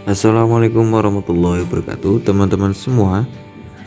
Assalamualaikum warahmatullahi wabarakatuh, teman-teman semua.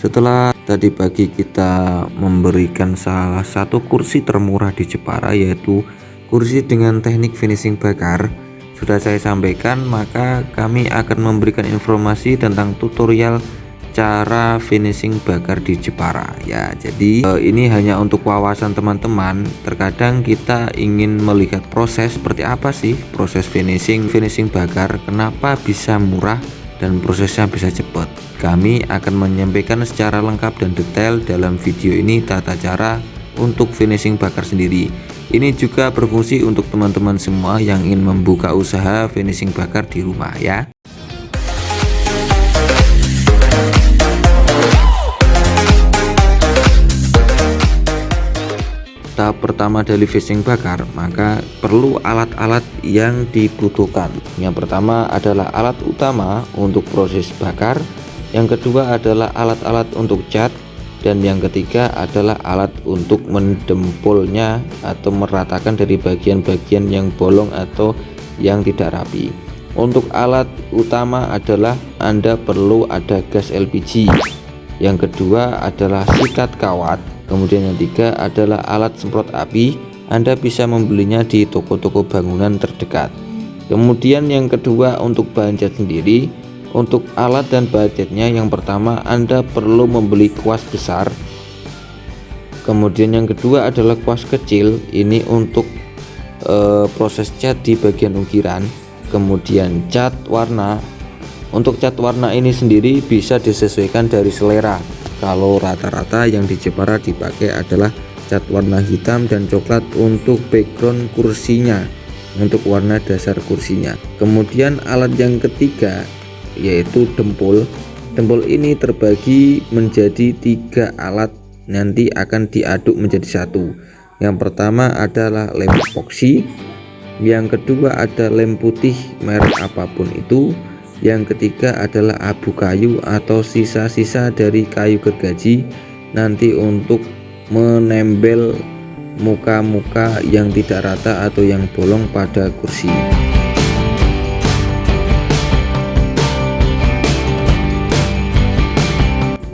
Setelah tadi pagi kita memberikan salah satu kursi termurah di Jepara, yaitu kursi dengan teknik finishing bakar, sudah saya sampaikan, maka kami akan memberikan informasi tentang tutorial cara finishing bakar di Jepara ya. Jadi ini hanya untuk wawasan teman-teman. Terkadang kita ingin melihat proses seperti apa sih proses finishing bakar, kenapa bisa murah dan prosesnya bisa cepat. Kami akan menyampaikan secara lengkap dan detail dalam video ini tata cara untuk finishing bakar sendiri. Ini juga berfungsi untuk teman-teman semua yang ingin membuka usaha finishing bakar di rumah ya. Tahap pertama dari finishing bakar, maka perlu alat-alat yang dibutuhkan. Yang pertama adalah alat utama untuk proses bakar, yang kedua adalah alat-alat untuk cat, dan yang ketiga adalah alat untuk mendempulnya atau meratakan dari bagian-bagian yang bolong atau yang tidak rapi. Untuk alat utama adalah Anda perlu ada gas LPG, yang kedua adalah sikat kawat, kemudian yang ketiga adalah alat semprot api. Anda bisa membelinya di toko-toko bangunan terdekat. Kemudian yang kedua untuk bahan cat sendiri. Untuk alat dan bahan catnya, yang pertama Anda perlu membeli kuas besar, kemudian yang kedua adalah kuas kecil, ini untuk proses cat di bagian ukiran. Kemudian cat warna. Untuk cat warna ini sendiri bisa disesuaikan dari selera. Kalau rata-rata yang di Jepara dipakai adalah cat warna hitam dan coklat untuk background kursinya, untuk warna dasar kursinya. Kemudian alat yang ketiga yaitu dempul. Dempul ini terbagi menjadi 3 alat, nanti akan diaduk menjadi satu. Yang pertama adalah lem epoksi, yang kedua ada lem putih merek apapun itu, yang ketiga adalah abu kayu atau sisa-sisa dari kayu gergaji, nanti untuk menempel muka-muka yang tidak rata atau yang bolong pada kursi.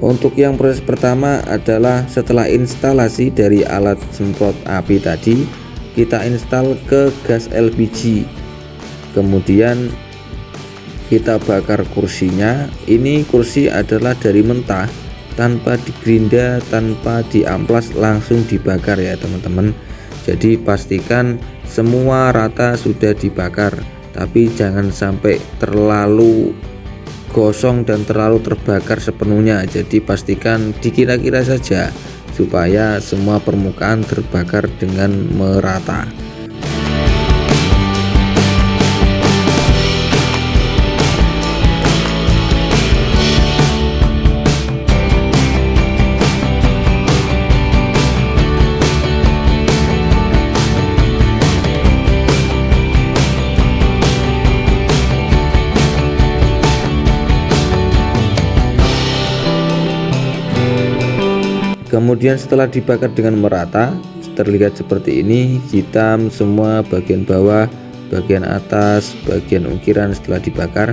Untuk yang proses pertama adalah setelah instalasi dari alat semprot api tadi, kita install ke gas LPG, kemudian kita bakar kursinya. Ini kursi adalah dari mentah, tanpa digerinda, tanpa diamplas, langsung dibakar ya teman-teman. Jadi pastikan semua rata sudah dibakar, tapi jangan sampai terlalu gosong dan terlalu terbakar sepenuhnya. Jadi pastikan dikira-kira saja supaya semua permukaan terbakar dengan merata. Kemudian setelah dibakar dengan merata, terlihat seperti ini, hitam semua bagian bawah, bagian atas, bagian ukiran setelah dibakar.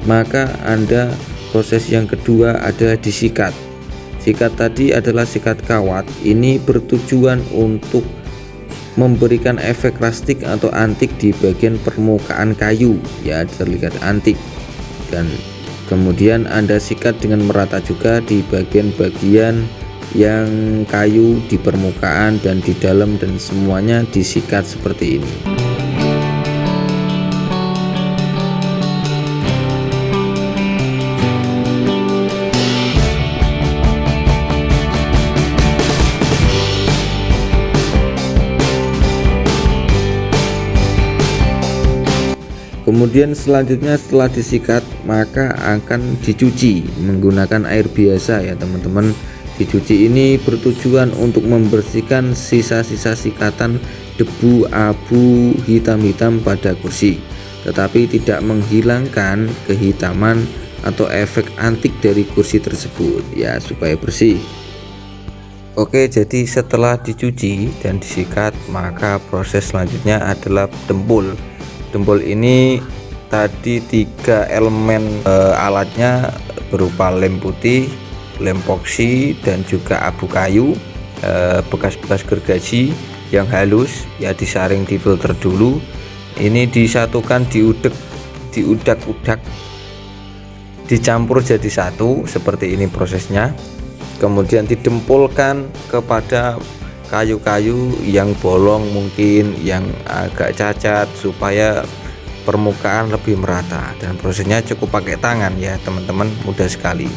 Maka Anda proses yang kedua adalah disikat. Sikat tadi adalah sikat kawat, ini bertujuan untuk memberikan efek rustik atau antik di bagian permukaan kayu ya, terlihat antik. Dan kemudian Anda sikat dengan merata juga di bagian-bagian yang kayu di permukaan dan di dalam, dan semuanya disikat seperti ini. Kemudian selanjutnya setelah disikat, maka akan dicuci menggunakan air biasa ya teman-teman. Dicuci ini bertujuan untuk membersihkan sisa-sisa sikatan, debu, abu hitam-hitam pada kursi, tetapi tidak menghilangkan kehitaman atau efek antik dari kursi tersebut ya, supaya bersih. Oke, jadi setelah dicuci dan disikat, maka proses selanjutnya adalah dempul. Dempul ini tadi 3 elemen alatnya berupa lem putih, lem epoksi, dan juga abu kayu, bekas-bekas gergaji yang halus ya, disaring di filter dulu. Ini disatukan, diudak-udak, dicampur jadi satu seperti ini prosesnya. Kemudian didempulkan kepada kayu-kayu yang bolong, mungkin yang agak cacat, supaya permukaan lebih merata. Dan prosesnya cukup pakai tangan ya teman-teman, mudah sekali.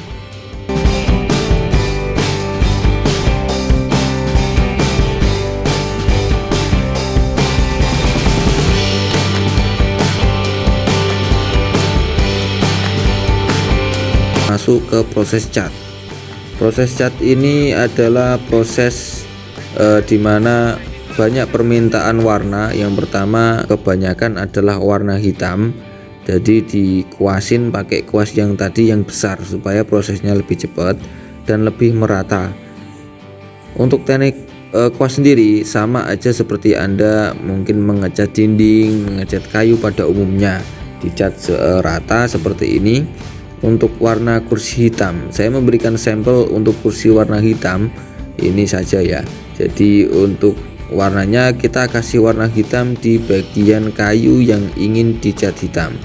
Masuk ke proses cat. Proses cat ini adalah proses dimana banyak permintaan warna. Yang pertama kebanyakan adalah warna hitam, jadi dikuasin pakai kuas yang tadi yang besar supaya prosesnya lebih cepat dan lebih merata. Untuk teknik kuas sendiri sama aja seperti Anda mungkin mengecat dinding, mengecat kayu pada umumnya, dicat rata seperti ini. Untuk warna kursi hitam, saya memberikan sampel untuk kursi warna hitam ini saja ya. Jadi untuk warnanya kita kasih warna hitam di bagian kayu yang ingin dicat hitam,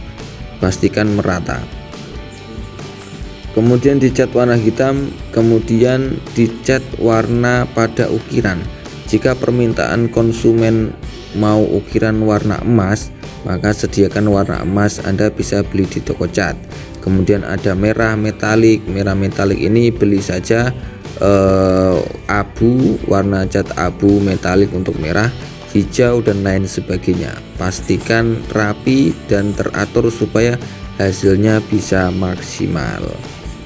pastikan merata. Kemudian dicat warna hitam, kemudian dicat warna pada ukiran. Jika permintaan konsumen mau ukiran warna emas, maka sediakan warna emas, Anda bisa beli di toko cat. Kemudian ada merah metalik. Merah metalik ini beli saja abu, warna cat abu metalik untuk merah, hijau dan lain sebagainya. Pastikan rapi dan teratur supaya hasilnya bisa maksimal.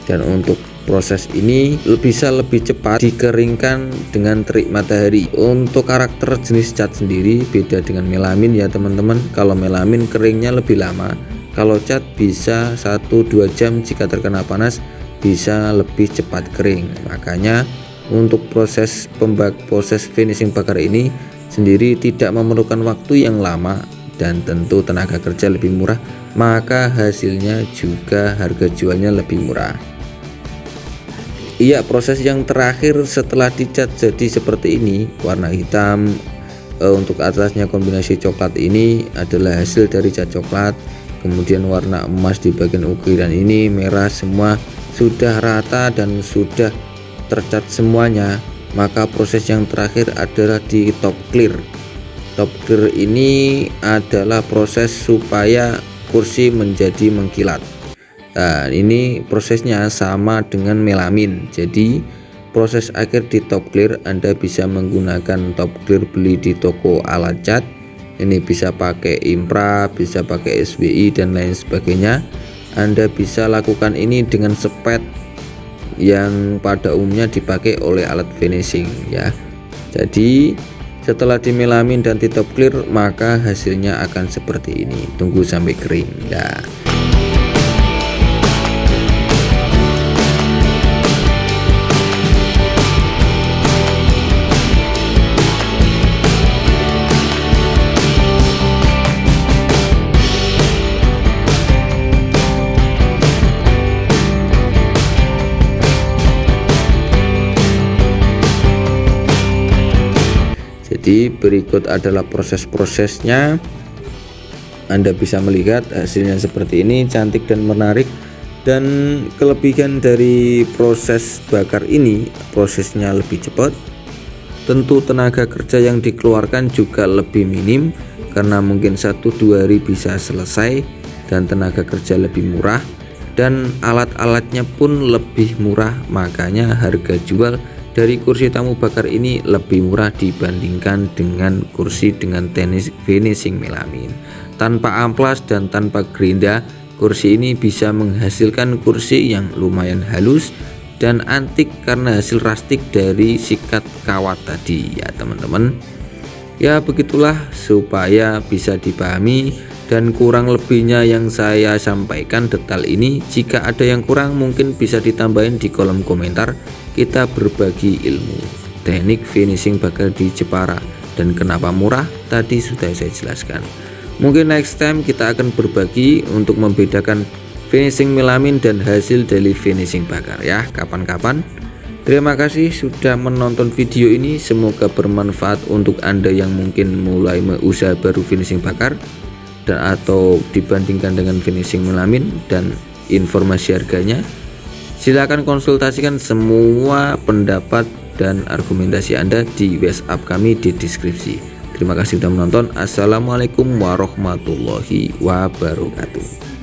Dan untuk proses ini bisa lebih cepat dikeringkan dengan terik matahari. Untuk karakter jenis cat sendiri beda dengan melamin ya teman-teman. Kalau melamin keringnya lebih lama, kalau cat bisa 1-2 jam, jika terkena panas bisa lebih cepat kering. Makanya untuk proses finishing bakar ini sendiri tidak memerlukan waktu yang lama dan tentu tenaga kerja lebih murah, maka hasilnya juga harga jualnya lebih murah. Iya, proses yang terakhir setelah dicat jadi seperti ini, warna hitam, untuk atasnya kombinasi coklat ini adalah hasil dari cat coklat. Kemudian warna emas di bagian ukiran ini, merah, semua sudah rata dan sudah tercat semuanya. Maka proses yang terakhir adalah di top clear. Top clear ini adalah proses supaya kursi menjadi mengkilat. Nah, ini prosesnya sama dengan melamin. Jadi proses akhir di top clear, Anda bisa menggunakan top clear beli di toko alat cat. Ini bisa pakai Impra, bisa pakai SBI dan lain sebagainya. Anda bisa lakukan ini dengan spet yang pada umumnya dipakai oleh alat finishing ya. Jadi setelah dimelamin dan di top clear, maka hasilnya akan seperti ini. Tunggu sampai kering ya. Jadi berikut adalah proses-prosesnya. Anda bisa melihat hasilnya seperti ini, cantik dan menarik. Dan kelebihan dari proses bakar ini, prosesnya lebih cepat. Tentu tenaga kerja yang dikeluarkan juga lebih minim, karena mungkin 1-2 hari bisa selesai, dan tenaga kerja lebih murah, dan alat-alatnya pun lebih murah. Makanya harga jual dari kursi tamu bakar ini lebih murah dibandingkan dengan kursi dengan teknik finishing melamin. Tanpa amplas dan tanpa gerinda, kursi ini bisa menghasilkan kursi yang lumayan halus dan antik karena hasil rustik dari sikat kawat tadi ya teman-teman. Ya begitulah supaya bisa dipahami, dan kurang lebihnya yang saya sampaikan detail ini. Jika ada yang kurang mungkin bisa ditambahin di kolom komentar. Kita berbagi ilmu teknik finishing bakar di Jepara, dan kenapa murah tadi sudah saya jelaskan. Mungkin next time kita akan berbagi untuk membedakan finishing melamin dan hasil dari finishing bakar ya, kapan-kapan. Terima kasih sudah menonton video ini, semoga bermanfaat untuk Anda yang mungkin mulai usaha baru finishing bakar dan atau dibandingkan dengan finishing melamin dan informasi harganya. Silakan konsultasikan semua pendapat dan argumentasi Anda di WhatsApp kami di deskripsi. Terima kasih sudah menonton. Assalamualaikum warahmatullahi wabarakatuh.